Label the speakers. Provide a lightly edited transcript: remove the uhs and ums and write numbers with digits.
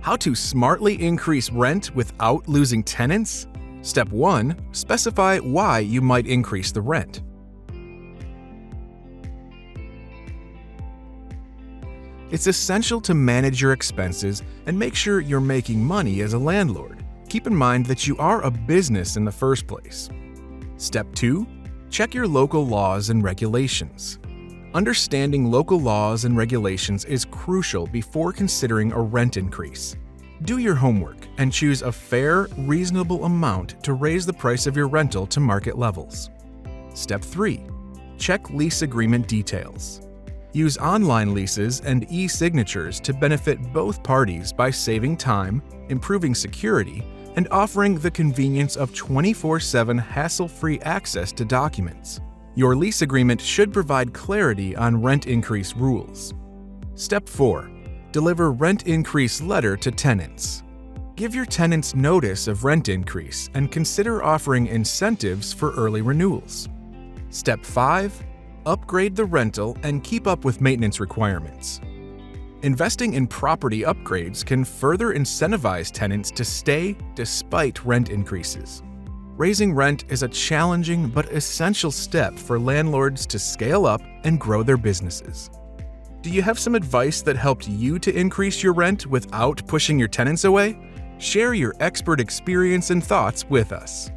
Speaker 1: How to smartly increase rent without losing tenants? Step 1. Specify why you might increase the rent. It's essential to manage your expenses and make sure you're making money as a landlord. Keep in mind that you are a business in the first place. Step 2. Check your local laws and regulations. Understanding local laws and regulations is crucial before considering a rent increase. Do your homework and choose a fair, reasonable amount to raise the price of your rental to market levels. Step 3. Check lease agreement details. Use online leases and e-signatures to benefit both parties by saving time, improving security, and offering the convenience of 24/7 hassle-free access to documents. Your lease agreement should provide clarity on rent increase rules. Step 4. Deliver rent increase letter to tenants. Give your tenants notice of rent increase and consider offering incentives for early renewals. Step 5. Upgrade the rental and keep up with maintenance requirements. Investing in property upgrades can further incentivize tenants to stay despite rent increases. Raising rent is a challenging but essential step for landlords to scale up and grow their businesses. Do you have some advice that helped you to increase your rent without pushing your tenants away? Share your expert experience and thoughts with us.